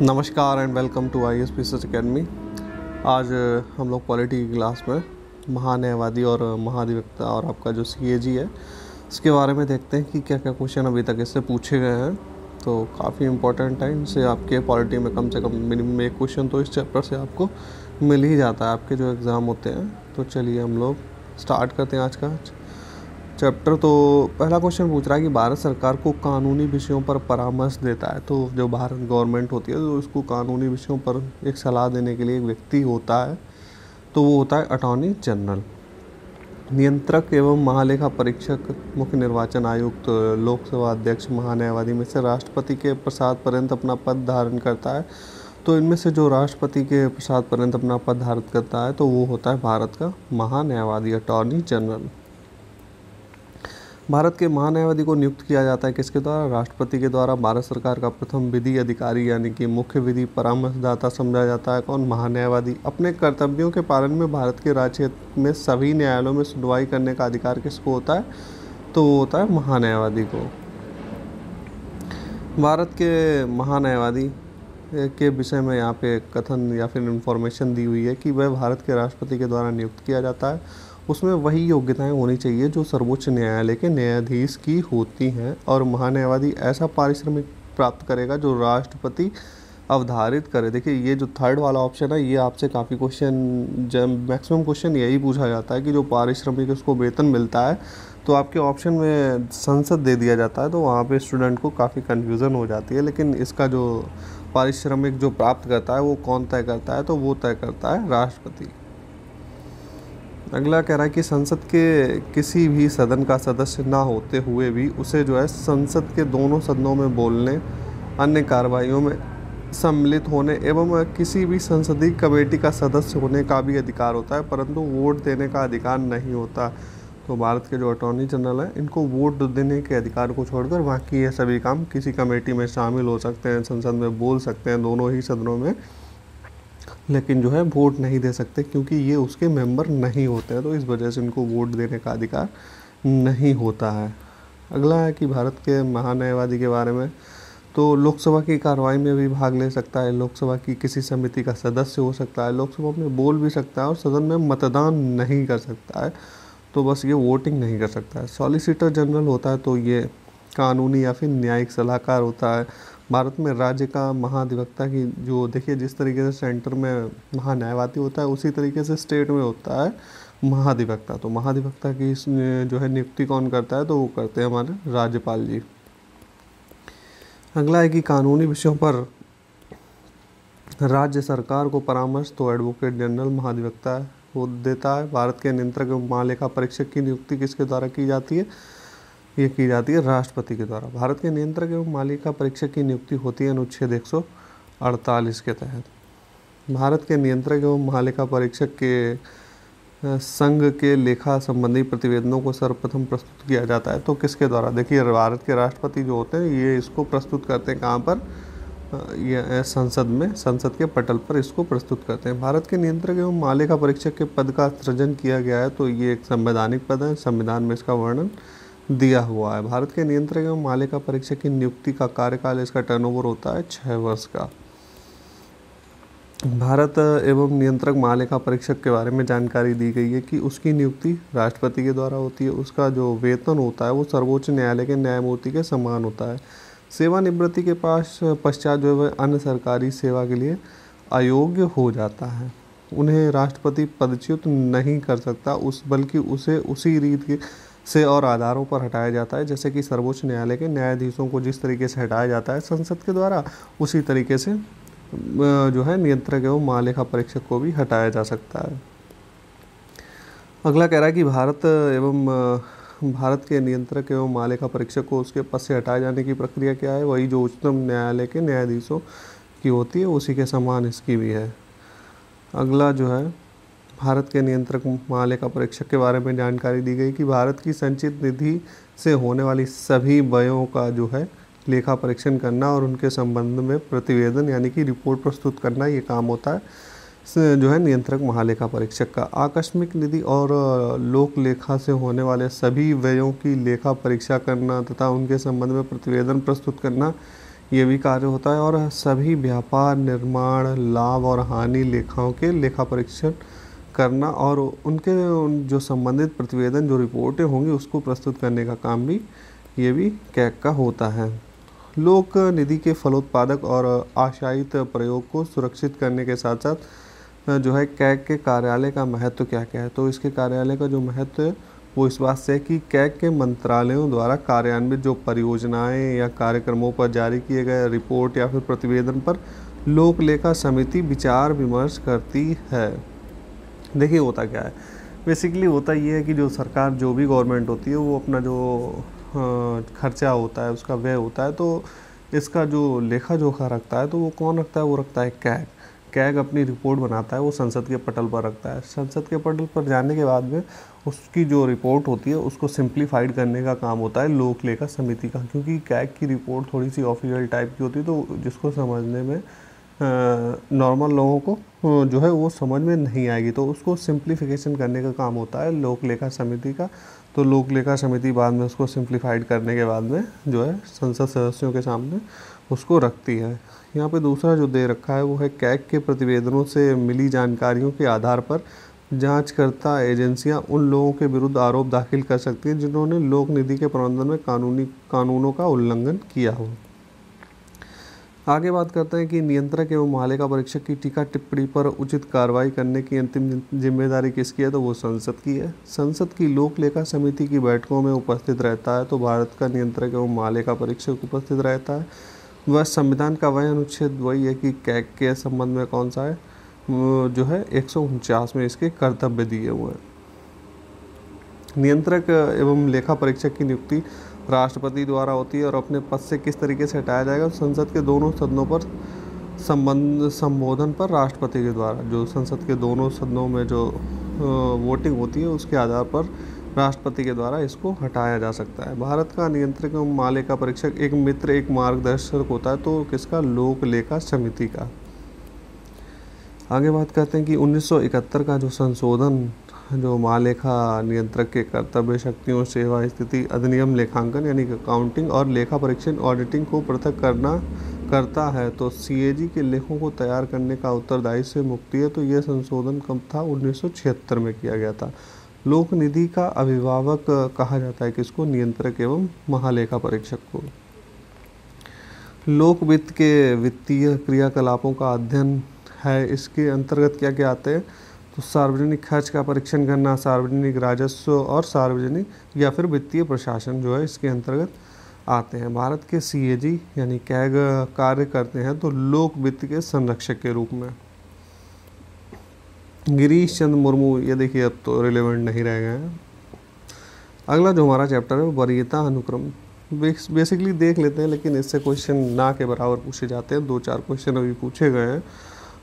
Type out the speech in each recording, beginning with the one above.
नमस्कार and welcome to I S P S academy. आज हम लोग पॉलिटी की क्लास में महान्यायवादी और महाधिवक्ता और आपका जो सीएजी है इसके बारे में देखते हैं कि क्या क्या क्वेश्चन अभी तक इससे पूछे गए हैं। तो काफ़ी इम्पोर्टेंट है, इनसे आपके पॉलिटी में कम से कम मिनिमम एक क्वेश्चन तो इस चैप्टर से आपको मिल ही जाता है आपके जो एग्ज़ाम होते हैं। तो चलिए हम लोग स्टार्ट करते हैं आज का चैप्टर। तो पहला क्वेश्चन पूछ रहा है कि भारत सरकार को कानूनी विषयों पर परामर्श देता है। तो जो भारत गवर्नमेंट होती है तो उसको कानूनी विषयों पर एक सलाह देने के लिए एक व्यक्ति होता है, तो वो होता है अटॉर्नी जनरल। नियंत्रक एवं महालेखा परीक्षक, मुख्य निर्वाचन आयुक्त, लोकसभा अध्यक्ष, महान्यायवादी में से राष्ट्रपति के प्रसाद पर्यंत अपना पद धारण करता है। तो इनमें से जो राष्ट्रपति के प्रसाद पर्यंत अपना पद धारण करता है तो वो होता है भारत का महान्यायवादी, अटॉर्नी जनरल। भारत के महान्यायवादी को नियुक्त किया जाता है किसके द्वारा? राष्ट्रपति के द्वारा। भारत सरकार का प्रथम विधि अधिकारी यानी कि मुख्य विधि परामर्शदाता समझा जाता है कौन? महान्यायवादी। अपने कर्तव्यों के पालन में भारत के राज्य क्षेत्र में सभी न्यायालयों में सुनवाई करने का अधिकार किसको होता है? तो वो होता है महान्यायवादी को। भारत के महान्यायवादी के विषय में यहाँ पे कथन या फिर इंफॉर्मेशन दी हुई है कि वह भारत के राष्ट्रपति के द्वारा नियुक्त किया जाता है। उसमें वही योग्यताएं होनी चाहिए जो सर्वोच्च न्यायालय के न्यायाधीश की होती हैं, और महान्यायवादी ऐसा पारिश्रमिक प्राप्त करेगा जो राष्ट्रपति अवधारित करे। देखिए ये जो थर्ड वाला ऑप्शन है ये आपसे काफ़ी क्वेश्चन, जब मैक्सिमम क्वेश्चन यही पूछा जाता है कि जो पारिश्रमिक उसको वेतन मिलता है, तो आपके ऑप्शन में संसद दे दिया जाता है, तो वहाँ पे स्टूडेंट को काफ़ी कन्फ्यूज़न हो जाती है। लेकिन इसका जो पारिश्रमिक जो प्राप्त करता है वो कौन तय करता है? तो वो तय करता है राष्ट्रपति। अगला कह रहा है कि संसद के किसी भी सदन का सदस्य ना होते हुए भी उसे जो है संसद के दोनों सदनों में बोलने, अन्य कार्रवाइयों में सम्मिलित होने एवं किसी भी संसदीय कमेटी का सदस्य होने का भी अधिकार होता है, परंतु वोट देने का अधिकार नहीं होता। तो भारत के जो अटॉर्नी जनरल हैं इनको वोट देने के अधिकार को छोड़कर बाकी ये सभी काम किसी कमेटी में शामिल हो सकते हैं, संसद में बोल सकते हैं दोनों ही सदनों में, लेकिन जो है वोट नहीं दे सकते क्योंकि ये उसके मेंबर नहीं होते हैं, तो इस वजह से इनको वोट देने का अधिकार नहीं होता है। अगला है कि भारत के महान्यायवादी के बारे में, तो लोकसभा की कार्रवाई में भी भाग ले सकता है, लोकसभा की किसी समिति का सदस्य हो सकता है, लोकसभा में बोल भी सकता है और सदन में मतदान नहीं कर सकता है, तो बस ये वोटिंग नहीं कर सकता है। सॉलिसिटर जनरल होता है तो ये कानूनी या फिर न्यायिक सलाहकार होता है। भारत में राज्य का महाधिवक्ता की जो, देखिए जिस तरीके से सेंटर में महान्यायवादी होता है उसी तरीके से स्टेट में होता है महाधिवक्ता। तो महाधिवक्ता की जो है नियुक्ति कौन करता है? तो वो करते हैं हमारे राज्यपाल जी। अगला है कि कानूनी विषयों पर राज्य सरकार को परामर्श तो एडवोकेट जनरल महाधिवक्ता वो देता है। भारत के नियंत्रक एवं महालेखा परीक्षक की नियुक्ति किसके द्वारा की जाती है? ये की जाती है राष्ट्रपति के द्वारा। भारत के नियंत्रक एवं महालेखा परीक्षक की नियुक्ति होती है अनुच्छेद 148 के तहत। भारत के नियंत्रक एवं महालेखा परीक्षक के संघ के लेखा संबंधी प्रतिवेदनों को सर्वप्रथम प्रस्तुत किया जाता है, तो किसके द्वारा? देखिए भारत के राष्ट्रपति जो होते हैं ये इसको प्रस्तुत करते हैं कहाँ पर? ये संसद में, संसद के पटल पर इसको प्रस्तुत करते हैं। भारत के नियंत्रक एवं महालेखा परीक्षक के पद का सृजन किया गया है, तो ये एक संवैधानिक पद है, संविधान में इसका वर्णन दिया हुआ है। भारत के नियंत्रक एवं महालेखा परीक्षक की नियुक्ति का कार्यकाल, इसका टर्नओवर होता है 6 वर्ष का। भारत एवं नियंत्रक महालेखा परीक्षक के बारे में जानकारी दी गई है कि उसकी नियुक्ति राष्ट्रपति के द्वारा होती है। उसका जो वेतन होता है वो सर्वोच्च न्यायालय के न्यायमूर्ति के समान होता है। सेवानिवृत्ति के पश्चात जो है अन्य सरकारी सेवा के लिए अयोग्य हो जाता है। उन्हें राष्ट्रपति पदच्युत नहीं कर सकता, बल्कि उसे उसी रीति से और आधारों पर हटाया जाता है जैसे कि सर्वोच्च न्यायालय के न्यायाधीशों को जिस तरीके से हटाया जाता है संसद के द्वारा, उसी तरीके से जो है नियंत्रक एवं महालेखा परीक्षक को भी हटाया जा सकता है। अगला कह रहा है कि भारत के नियंत्रक एवं महालेखा परीक्षक को उसके पद से हटाए जाने की प्रक्रिया क्या है? वही जो उच्चतम न्यायालय के न्यायाधीशों की होती है उसी के समान इसकी भी है। अगला जो है भारत के नियंत्रक महालेखा परीक्षक के बारे में जानकारी दी गई कि भारत की संचित निधि से होने वाली सभी व्ययों का जो है लेखा परीक्षण करना और उनके संबंध में प्रतिवेदन यानी कि रिपोर्ट प्रस्तुत करना, ये काम होता है जो है नियंत्रक महालेखा परीक्षक का। आकस्मिक निधि और लोक लेखा से होने वाले सभी व्ययों की लेखा परीक्षा करना तथा उनके संबंध में प्रतिवेदन प्रस्तुत करना, ये भी कार्य होता है। और सभी व्यापार, निर्माण, लाभ और हानि लेखाओं के लेखा परीक्षण करना और जो संबंधित प्रतिवेदन, जो रिपोर्टें होंगी उसको प्रस्तुत करने का काम भी ये भी कैग का होता है। लोक निधि के फलोत्पादक और आशायित प्रयोग को सुरक्षित करने के साथ साथ जो है कैग के कार्यालय का महत्व क्या क्या है। तो इसके कार्यालय का जो महत्व है वो इस बात से है कि कैग के मंत्रालयों द्वारा कार्यान्वित जो परियोजनाएं या कार्यक्रमों पर जारी किए गए रिपोर्ट या फिर प्रतिवेदन पर लोक लेखा समिति विचार विमर्श करती है। देखिए होता क्या है, बेसिकली होता ये है कि जो सरकार, जो भी गवर्नमेंट होती है, वो अपना जो खर्चा होता है, उसका व्यय होता है, तो इसका जो लेखा जोखा रखता है तो वो कौन रखता है, वो रखता है कैग। कैग अपनी रिपोर्ट बनाता है, वो संसद के पटल पर रखता है। संसद के पटल पर जाने के बाद में उसकी जो रिपोर्ट होती है उसको सिंप्लीफाइड करने का काम होता है लोक लेखा समिति का, क्योंकि कैग की रिपोर्ट थोड़ी सी ऑफिशियल टाइप की होती है, तो जिसको समझने में नॉर्मल लोगों को जो है वो समझ में नहीं आएगी, तो उसको सिंप्लीफिकेशन करने का काम होता है लोक लेखा समिति का। तो लोक लेखा समिति बाद में उसको सिंप्लीफाइड करने के बाद में जो है संसद सदस्यों के सामने उसको रखती है। यहाँ पे दूसरा जो दे रखा है वो है कैग के प्रतिवेदनों से मिली जानकारियों के आधार पर जांचकर्ता एजेंसियां उन लोगों के विरुद्ध आरोप दाखिल कर सकती हैं जिन्होंने लोक निधि के प्रबंधन में कानूनों का उल्लंघन किया हो। आगे बात करते हैं कि नियंत्रक एवं महालेखा परीक्षक की टीका टिप्पणी पर उचित कार्रवाई करने की अंतिम जिम्मेदारी किसकी है, तो वो संसद की है। संसद की लोक लेखा समिति की बैठकों में उपस्थित रहता है तो भारत का नियंत्रक एवं महालेखा परीक्षक उपस्थित रहता है। वह संविधान का वह अनुच्छेद वही है कि कैग के संबंध में कौन सा है, जो है 149 में इसके कर्तव्य दिए हुए हैं। नियंत्रक एवं लेखा परीक्षक की नियुक्ति राष्ट्रपति द्वारा होती है और अपने पद से किस तरीके से हटाया जाएगा, संसद के दोनों सदनों पर संबोधन पर राष्ट्रपति के द्वारा। जो संसद के दोनों सदनों में जो वोटिंग होती है उसके आधार पर राष्ट्रपति के द्वारा इसको हटाया जा सकता है। भारत का नियंत्रक एवं महालेखा परीक्षक एक मित्र, एक मार्गदर्शक होता है, तो किसका, लोक लेखा समिति का। आगे बात करते हैं कि 1971 का जो संशोधन, जो महालेखा नियंत्रक के कर्तव्य, शक्तियों, सेवा, स्थिति, अधिनियम, लेखांकन यानी अकाउंटिंग और लेखा परीक्षण, ऑडिटिंग को पृथक करता है, तो सीएजी के लेखों को तैयार करने का उत्तरदायित्व से मुक्ति है। तो यह संशोधन कब था, 1976 में किया गया था। लोक निधि का अभिभावक कहा जाता है किसको, नियंत्रक एवं महालेखा परीक्षक को। लोक वित्त के वित्तीय क्रियाकलापों का अध्ययन है, इसके अंतर्गत क्या क्या आते हैं, तो सार्वजनिक खर्च का परीक्षण करना, सार्वजनिक राजस्व और सार्वजनिक या फिर वित्तीय प्रशासन जो है इसके अंतर्गत आते हैं। भारत के सीएजी यानी कैग कार्य करते हैं तो लोक वित्त के संरक्षक के रूप में। गिरीश चंद्र मुर्मू, ये देखिए अब तो रिलेवेंट नहीं रह गए हैं। अगला जो हमारा चैप्टर है वो वरीयता अनुक्रम, बेसिकली देख लेते हैं, लेकिन इससे क्वेश्चन ना के बराबर पूछे जाते हैं। 2-4 क्वेश्चन अभी पूछे गए हैं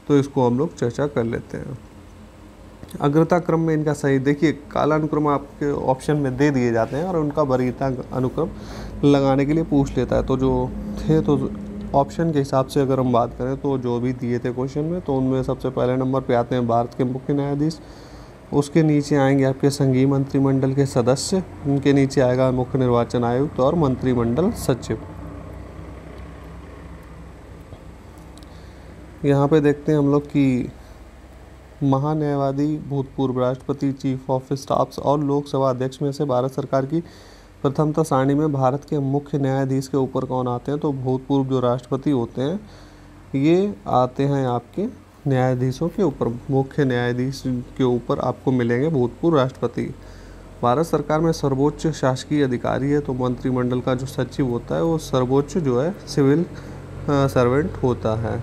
तो इसको हम लोग चर्चा कर लेते हैं। अग्रता क्रम में इनका सही, देखिए कालानुक्रम आपके ऑप्शन में दे दिए जाते हैं और उनका वरीयता अनुक्रम लगाने के लिए पूछ लेता है। तो जो थे तो ऑप्शन के हिसाब से अगर हम बात करें तो जो भी दिए थे क्वेश्चन में, तो उनमें सबसे पहले नंबर पे आते हैं भारत के मुख्य न्यायाधीश, उसके नीचे आएंगे आपके संघीय मंत्रिमंडल के सदस्य, उनके नीचे आएगा मुख्य निर्वाचन आयुक्त और मंत्रिमंडल सचिव। यहाँ पे देखते हैं हम लोग कि महान्यायवादी, भूतपूर्व राष्ट्रपति, चीफ ऑफ स्टाफ्स और लोकसभा अध्यक्ष में से भारत सरकार की प्रथमता सारणी में भारत के मुख्य न्यायाधीश के ऊपर कौन आते हैं, तो भूतपूर्व जो राष्ट्रपति होते हैं ये आते हैं आपके न्यायाधीशों के ऊपर। मुख्य न्यायाधीश के ऊपर आपको मिलेंगे भूतपूर्व राष्ट्रपति। भारत सरकार में सर्वोच्च शासकीय अधिकारी है तो मंत्रिमंडल का जो सचिव होता है वो सर्वोच्च जो है सिविल सर्वेंट होता है।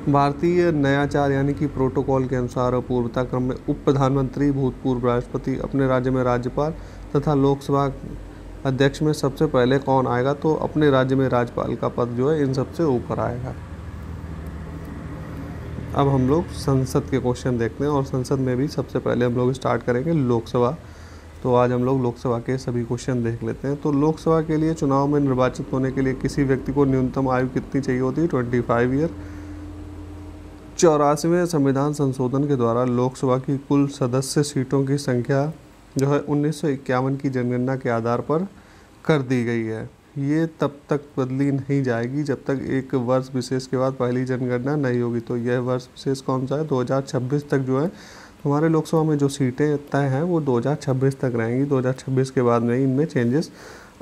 भारतीय नयाचार यानी कि प्रोटोकॉल के अनुसार पूर्वता क्रम में उप प्रधानमंत्री, भूतपूर्व राष्ट्रपति, अपने राज्य में राज्यपाल तथा लोकसभा अध्यक्ष में सबसे पहले कौन आएगा, तो अपने राज्य में राज्यपाल का पद जो है इन सबसे ऊपर आएगा। अब हम लोग संसद के क्वेश्चन देखते हैं और संसद में भी सबसे पहले हम लोग स्टार्ट करेंगे लोकसभा। तो आज हम लोग लोकसभा के सभी क्वेश्चन देख लेते हैं। तो लोकसभा के लिए चुनाव में निर्वाचित होने के लिए किसी व्यक्ति को न्यूनतम आयु कितनी चाहिए होती है, 25 ईयर। 84वें संविधान संशोधन के द्वारा लोकसभा की कुल सदस्य सीटों की संख्या जो है 1951 की जनगणना के आधार पर कर दी गई है। ये तब तक बदली नहीं जाएगी जब तक एक वर्ष विशेष के बाद पहली जनगणना नहीं होगी। तो यह वर्ष विशेष कौन सा है? 2026 तक जो है हमारे लोकसभा में जो सीटें तय हैं वो 2026 तक रहेंगी। 2026 के बाद में इनमें चेंजेस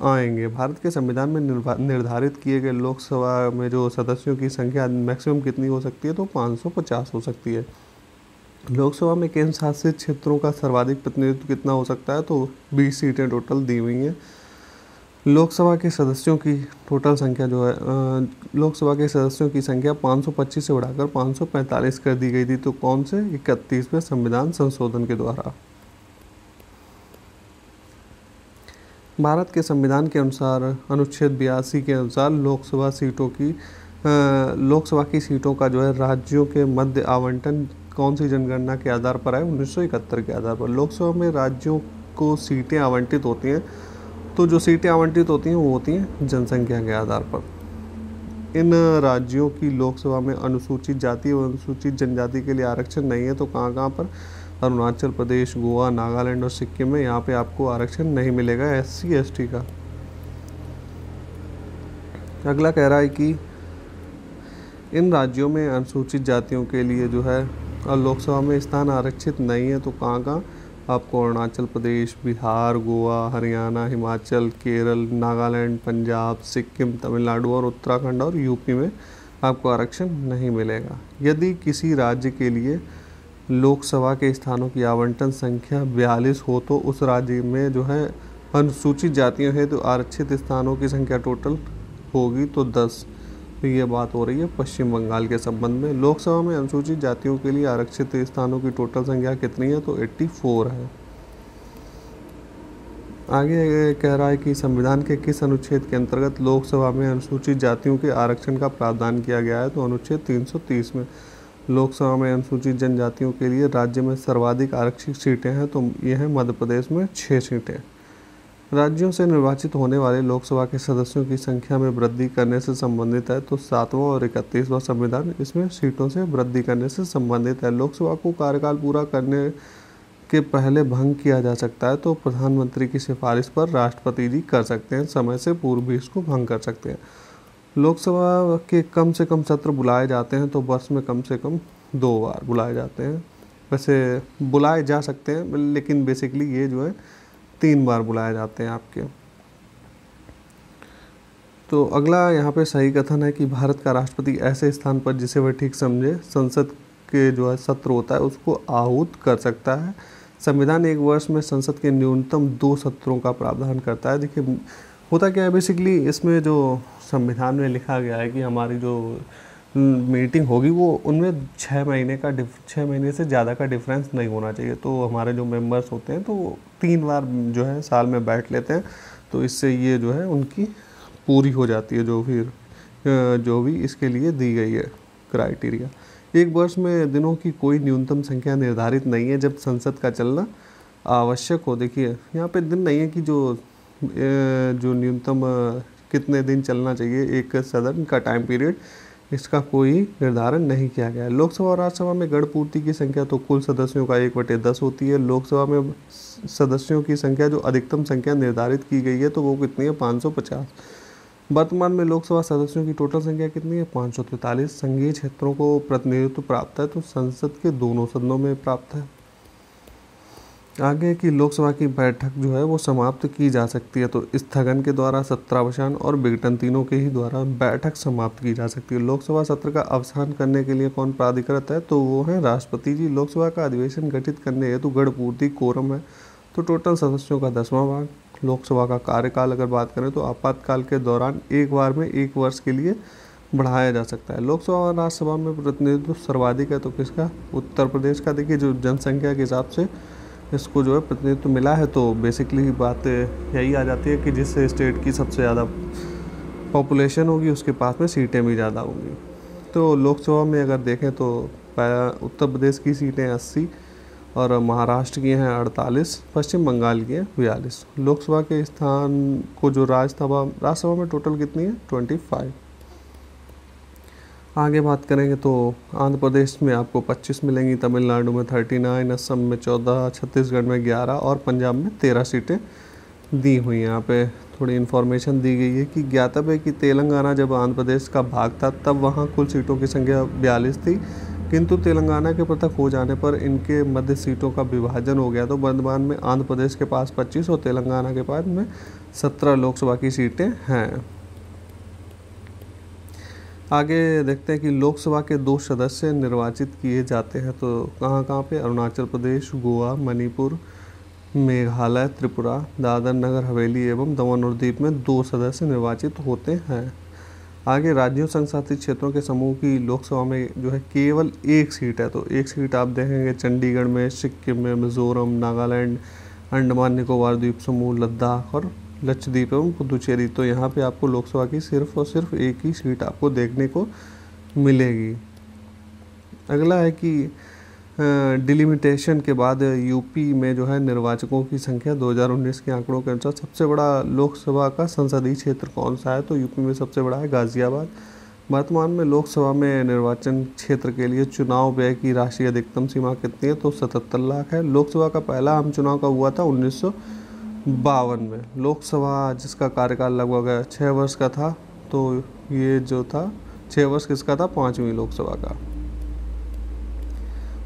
आएंगे। भारत के संविधान में निर्धारित किए गए लोकसभा में जो सदस्यों की संख्या मैक्सिमम कितनी हो सकती है? तो 550 हो सकती है। लोकसभा में केंद्र शासित क्षेत्रों का सर्वाधिक प्रतिनिधित्व कितना हो सकता है? तो 20 सीटें टोटल दी हुई हैं। लोकसभा के सदस्यों की टोटल संख्या जो है लोकसभा के सदस्यों की संख्या 525 से बढ़ाकर 545 कर दी गई थी। तो कौन से? 31वें संविधान संशोधन के द्वारा। भारत के संविधान के अनुसार अनुच्छेद 82 के अनुसार लोकसभा की सीटों का जो है राज्यों के मध्य आवंटन कौन सी जनगणना के आधार पर है? 1971 के आधार पर। लोकसभा में राज्यों को सीटें आवंटित होती हैं, तो जो सीटें आवंटित होती हैं वो होती हैं जनसंख्या के आधार पर। इन राज्यों की लोकसभा में अनुसूचित जाति और अनुसूचित जनजाति के लिए आरक्षण नहीं है। तो कहाँ कहाँ पर? अरुणाचल प्रदेश, गोवा, नागालैंड और सिक्किम में यहाँ पे आपको आरक्षण नहीं मिलेगा SC ST का। अगला कह रहा है कि इन राज्यों में अनुसूचित जातियों के लिए जो है लोकसभा में स्थान आरक्षित नहीं है। तो कहाँ कहाँ? आपको अरुणाचल प्रदेश, बिहार, गोवा, हरियाणा, हिमाचल, केरल, नागालैंड, पंजाब, सिक्किम, तमिलनाडु और उत्तराखंड और यूपी में आपको आरक्षण नहीं मिलेगा। यदि किसी राज्य के लिए लोकसभा के स्थानों की आवंटन संख्या 42 हो तो उस राज्य में जो है अनुसूचित जातियों है तो आरक्षित स्थानों की संख्या टोटल होगी तो 10। तो ये बात हो रही है पश्चिम बंगाल के संबंध में। लोकसभा में अनुसूचित जातियों के लिए आरक्षित स्थानों की टोटल संख्या कितनी है? तो 84 है। आगे कह रहा है कि संविधान के किस अनुच्छेद के अंतर्गत लोकसभा में अनुसूचित जातियों के आरक्षण का प्रावधान किया गया है? तो अनुच्छेद 330 में। लोकसभा में अनुसूचित जनजातियों के लिए राज्य में सर्वाधिक आरक्षित सीटें हैं, तो यह है मध्य प्रदेश में 6 सीटें। राज्यों से निर्वाचित होने वाले लोकसभा के सदस्यों की संख्या में वृद्धि करने से संबंधित है। तो 7वां और 31वां संविधान इसमें सीटों से वृद्धि करने से संबंधित है। लोकसभा को कार्यकाल पूरा करने के पहले भंग किया जा सकता है, तो प्रधानमंत्री की सिफारिश पर राष्ट्रपति जी कर सकते हैं, समय से पूर्व भी इसको भंग कर सकते हैं। लोकसभा के कम से कम सत्र बुलाए जाते हैं, तो वर्ष में कम से कम 2 बार बुलाए जाते हैं। वैसे बुलाए जा सकते हैं लेकिन बेसिकली ये जो है 3 बार बुलाए जाते हैं आपके। तो अगला यहाँ पे सही कथन है कि भारत का राष्ट्रपति ऐसे स्थान पर जिसे वह ठीक समझे संसद के जो है सत्र होता है उसको आहूत कर सकता है। संविधान एक वर्ष में संसद के न्यूनतम 2 सत्रों का प्रावधान करता है। देखिए होता क्या है बेसिकली इसमें जो संविधान में लिखा गया है कि हमारी जो मीटिंग होगी वो उनमें 6 महीने से ज़्यादा का डिफरेंस नहीं होना चाहिए। तो हमारे जो मेंबर्स होते हैं तो वो 3 बार जो है साल में बैठ लेते हैं, तो इससे ये जो है उनकी पूरी हो जाती है जो भी इसके लिए दी गई है क्राइटेरिया। एक वर्ष में दिनों की कोई न्यूनतम संख्या निर्धारित नहीं है जब संसद का चलना आवश्यक हो। देखिए यहाँ पे दिन नहीं है कि जो न्यूनतम कितने दिन चलना चाहिए एक सदन का टाइम पीरियड, इसका कोई निर्धारण नहीं किया गया है। लोकसभा और राज्यसभा में गण पूर्ति की संख्या तो कुल सदस्यों का 1/10 होती है। लोकसभा में सदस्यों की संख्या जो अधिकतम संख्या निर्धारित की गई है तो वो कितनी है? 550। वर्तमान में लोकसभा सदस्यों की टोटल संख्या कितनी है? 543। संघीय क्षेत्रों को प्रतिनिधित्व प्राप्त है तो संसद के दोनों सदनों में प्राप्त है। आगे की लोकसभा की बैठक जो है वो समाप्त की जा सकती है, तो स्थगन के द्वारा, सत्रावसान और विघटन तीनों के ही द्वारा बैठक समाप्त की जा सकती है। लोकसभा सत्र का अवसान करने के लिए कौन प्राधिकृत है? तो वो है राष्ट्रपति जी। लोकसभा का अधिवेशन गठित करने हेतु गण पूर्ति कोरम है, तो टोटल सदस्यों का 10वां भाग। लोकसभा का कार्यकाल अगर बात करें तो आपातकाल के दौरान एक बार में 1 वर्ष के लिए बढ़ाया जा सकता है। लोकसभा और राज्यसभा में प्रतिनिधित्व सर्वाधिक है तो किसका? उत्तर प्रदेश का। देखिए जो जनसंख्या के हिसाब से इसको जो है प्रतिनिधित्व मिला है, तो बेसिकली बात यही आ जाती है कि जिस स्टेट की सबसे ज़्यादा पॉपुलेशन होगी उसके पास में सीटें भी ज़्यादा होंगी। तो लोकसभा में अगर देखें तो उत्तर प्रदेश की सीटें 80 और महाराष्ट्र की हैं 48, पश्चिम बंगाल की हैं 42। लोकसभा के स्थान को जो राज्यसभा में टोटल कितनी है? 25। आगे बात करेंगे तो आंध्र प्रदेश में आपको 25 मिलेंगी, तमिलनाडु में 39, असम में 14, छत्तीसगढ़ में 11 और पंजाब में 13 सीटें दी हुई हैं यहाँ पे। थोड़ी इन्फॉर्मेशन दी गई है कि ज्ञातव्य है कि तेलंगाना जब आंध्र प्रदेश का भाग था तब वहाँ कुल सीटों की संख्या 42 थी, किंतु तेलंगाना के पृथक हो जाने पर इनके मध्य सीटों का विभाजन हो गया। तो वर्तमान में आंध्र प्रदेश के पास 25 और तेलंगाना के पास में 17 लोकसभा की सीटें हैं। आगे देखते हैं कि लोकसभा के 2 सदस्य निर्वाचित किए जाते हैं। तो कहाँ कहाँ पे? अरुणाचल प्रदेश, गोवा, मणिपुर, मेघालय, त्रिपुरा, दादर नगर हवेली एवं दमन और दीव में 2 सदस्य निर्वाचित होते हैं। आगे राज्यों संघ शासित क्षेत्रों के समूह की लोकसभा में जो है केवल 1 सीट है। तो 1 सीट आप देखेंगे चंडीगढ़ में, सिक्किम में, मिजोरम, नागालैंड, अंडमान निकोबार द्वीप समूह, लद्दाख और लक्षद्वीप एवं पुदुचेरी। तो यहाँ पे आपको लोकसभा की सिर्फ और सिर्फ 1 ही सीट आपको देखने को मिलेगी। अगला है कि डिलिमिटेशन के बाद यूपी में जो है निर्वाचकों की संख्या 2019 के आंकड़ों के अनुसार सबसे बड़ा लोकसभा का संसदीय क्षेत्र कौन सा है? तो यूपी में सबसे बड़ा है गाज़ियाबाद। वर्तमान में लोकसभा में निर्वाचन क्षेत्र के लिए चुनाव व्यय की राशि अधिकतम सीमा कितनी है? तो 77 लाख है। लोकसभा का पहला आम चुनाव कब हुआ था? 1952 में। लोकसभा जिसका कार्यकाल लगभग 6 वर्ष का था, तो ये जो था 6 वर्ष किसका था? 5वीं लोकसभा का।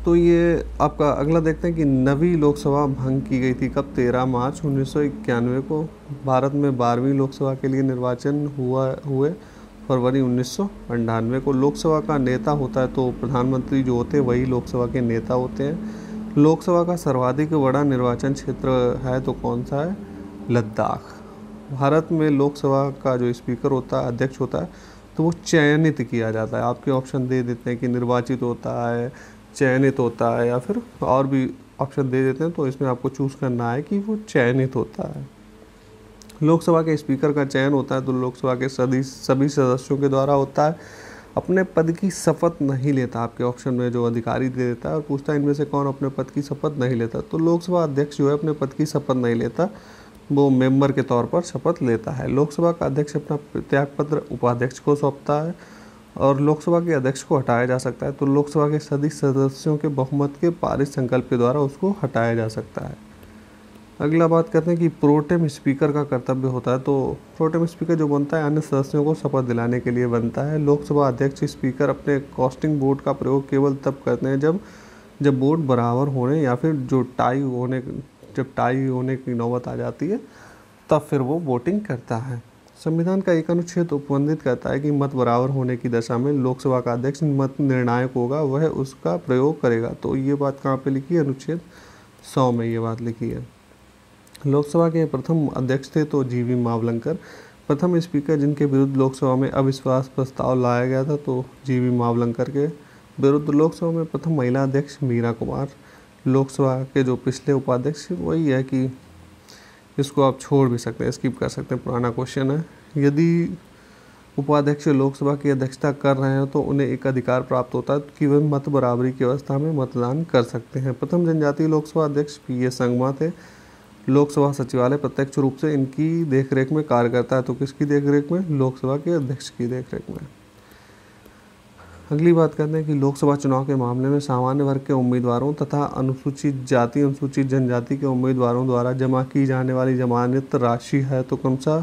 तो ये आपका अगला देखते हैं कि नवी लोकसभा भंग की गई थी कब? 13 मार्च 1991 को। भारत में 12वीं लोकसभा के लिए निर्वाचन हुए फरवरी 1998 को। लोकसभा का नेता होता है तो प्रधानमंत्री जो होते हैं वही लोकसभा के नेता होते हैं। लोकसभा का सर्वाधिक बड़ा निर्वाचन क्षेत्र है तो कौन सा है? लद्दाख। भारत में लोकसभा का जो स्पीकर होता है, अध्यक्ष होता है, तो वो चयनित किया जाता है। आपके ऑप्शन दे देते हैं कि निर्वाचित होता है, चयनित होता है, या फिर और भी ऑप्शन दे देते हैं। तो इसमें आपको चूज़ करना है कि वो चयनित होता है। लोकसभा के स्पीकर का चयन होता है तो लोकसभा के सभी सदस्यों के द्वारा होता है। अपने पद की शपथ नहीं लेता। आपके ऑप्शन में जो अधिकारी दे देता है और पूछता है इनमें से कौन अपने पद की शपथ नहीं लेता। तो लोकसभा अध्यक्ष जो है अपने पद की शपथ नहीं लेता, वो मेंबर के तौर पर शपथ लेता है। लोकसभा का अध्यक्ष अपना त्यागपत्र उपाध्यक्ष को सौंपता है और लोकसभा के अध्यक्ष को हटाया जा सकता है। तो लोकसभा के सभी सदस्यों के बहुमत के पारित संकल्प के द्वारा उसको हटाया जा सकता है। अगला बात करते हैं कि प्रोटेम स्पीकर का कर्तव्य होता है। तो प्रोटेम स्पीकर जो बनता है अन्य सदस्यों को शपथ दिलाने के लिए बनता है। लोकसभा अध्यक्ष स्पीकर अपने कास्टिंग वोट का प्रयोग केवल तब करते हैं जब वोट बराबर होने या फिर जब टाई होने की नौबत आ जाती है तब फिर वो वोटिंग करता है। संविधान का एक अनुच्छेद उपबंधित करता है कि मत बराबर होने की दशा में लोकसभा का अध्यक्ष मत निर्णायक होगा, वह उसका प्रयोग करेगा। तो ये बात कहाँ पे लिखी है? अनुच्छेद 100 में ये बात लिखी है। लोकसभा के प्रथम अध्यक्ष थे तो जीवी मावलंकर। प्रथम स्पीकर जिनके विरुद्ध लोकसभा में अविश्वास प्रस्ताव लाया गया था तो जीवी मावलंकर के विरुद्ध। लोकसभा में प्रथम महिला अध्यक्ष मीरा कुमार। लोकसभा के जो पिछले उपाध्यक्ष वही है कि इसको आप छोड़ भी सकते हैं, स्किप कर सकते हैं, पुराना क्वेश्चन है। यदि उपाध्यक्ष लोकसभा की अध्यक्षता कर रहे हैं तो उन्हें एक अधिकार प्राप्त होता है कि वह मत बराबरी की अवस्था में मतदान कर सकते हैं। प्रथम जनजातीय लोकसभा अध्यक्ष पी.ए. संगमा थे। लोकसभा सचिवालय प्रत्यक्ष रूप से इनकी देखरेख में कार्य करता है। तो किसकी देखरेख में? लोकसभा के अध्यक्ष की देखरेख में। अगली बात करते हैं कि लोकसभा चुनाव के मामले में सामान्य वर्ग के उम्मीदवारों तथा अनुसूचित जाति अनुसूचित जनजाति के उम्मीदवारों द्वारा जमा की जाने वाली जमानत राशि है तो कौन सा?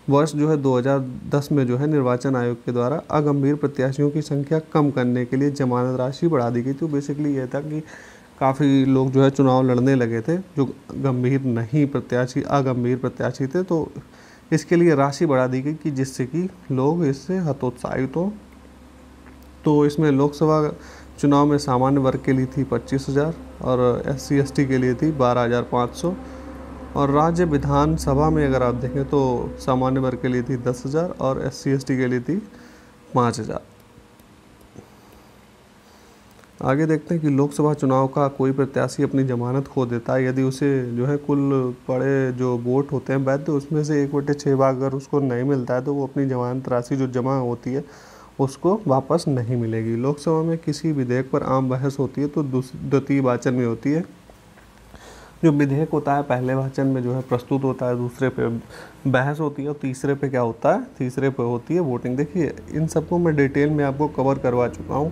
वर्ष जो है 2010 में जो है निर्वाचन आयोग के द्वारा अगंभीर प्रत्याशियों की संख्या कम करने के लिए जमानत राशि बढ़ा दी गई। तो बेसिकली ये था कि काफ़ी लोग जो है चुनाव लड़ने लगे थे जो अगंभीर प्रत्याशी थे, तो इसके लिए राशि बढ़ा दी गई कि जिससे कि लोग इससे हतोत्साहित हों। तो इसमें लोकसभा चुनाव में सामान्य वर्ग के लिए थी 25,000 और SC/ST के लिए थी 12,500 और राज्य विधानसभा में अगर आप देखें तो सामान्य वर्ग के लिए थी 10,000 और SC/ST के लिए थी 5,000। आगे देखते हैं कि लोकसभा चुनाव का कोई प्रत्याशी अपनी जमानत खो देता है यदि उसे जो है कुल पड़े जो वोट होते हैं वैध उसमें से 1/6 भाग अगर उसको नहीं मिलता है तो वो अपनी जमानत राशि जो जमा होती है उसको वापस नहीं मिलेगी। लोकसभा में किसी विधेयक पर आम बहस होती है तो द्वितीय वाचन में होती है। जो विधेयक होता है पहले वाचन में जो है प्रस्तुत होता है, दूसरे पे बहस होती है और तीसरे पे क्या होता है, तीसरे पे होती है वोटिंग। देखिए इन सबको मैं डिटेल में आपको कवर करवा चुका हूँ।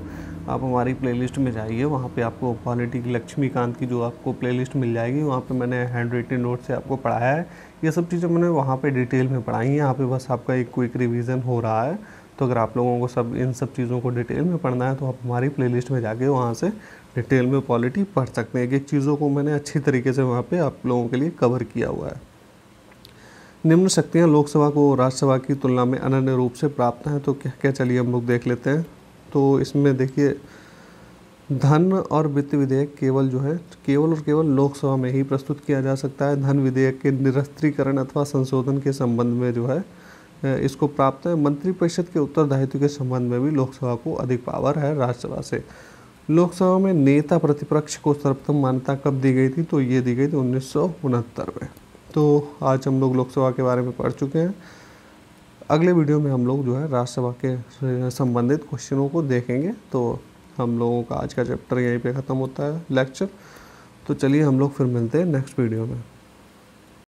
आप हमारी प्लेलिस्ट में जाइए, वहाँ पे आपको पॉलिटी की लक्ष्मीकांत की जो आपको प्लेलिस्ट मिल जाएगी, वहाँ पे मैंने हैंड रिटन नोट से आपको पढ़ाया है। ये सब चीज़ें मैंने वहाँ पे डिटेल में पढ़ाई हैं। यहाँ पे बस आपका एक क्विक रिवीजन हो रहा है। तो अगर आप लोगों को सब इन सब चीज़ों को डिटेल में पढ़ना है तो आप हमारी प्लेलिस्ट में जाके वहाँ से डिटेल में पॉलिटी पढ़ सकते हैं। एक एक चीज़ों को मैंने अच्छी तरीके से वहाँ पे आप लोगों के लिए कवर किया हुआ है। निम्न शक्तियाँ लोकसभा को राज्यसभा की तुलना में अनन्य रूप से प्राप्त हैं, तो क्या क्या, चलिए हम लोग देख लेते हैं। तो इसमें देखिए धन और वित्त विधेयक केवल जो है केवल और केवल लोकसभा में ही प्रस्तुत किया जा सकता है। धन विधेयक के निरस्त्रीकरण अथवा संशोधन के संबंध में जो है इसको प्राप्त है। मंत्रिपरिषद के उत्तरदायित्व के संबंध में भी लोकसभा को अधिक पावर है राज्यसभा से। लोकसभा में नेता प्रतिपक्ष को सर्वप्रथम मान्यता कब दी गई थी, तो ये दी गई थी 1969 में। तो आज हम लोग लोकसभा के बारे में पढ़ चुके हैं। अगले वीडियो में हम लोग जो है राज्यसभा के संबंधित क्वेश्चनों को देखेंगे। तो हम लोगों का आज का चैप्टर यहीं पे ख़त्म होता है लेक्चर। तो चलिए हम लोग फिर मिलते हैं नेक्स्ट वीडियो में।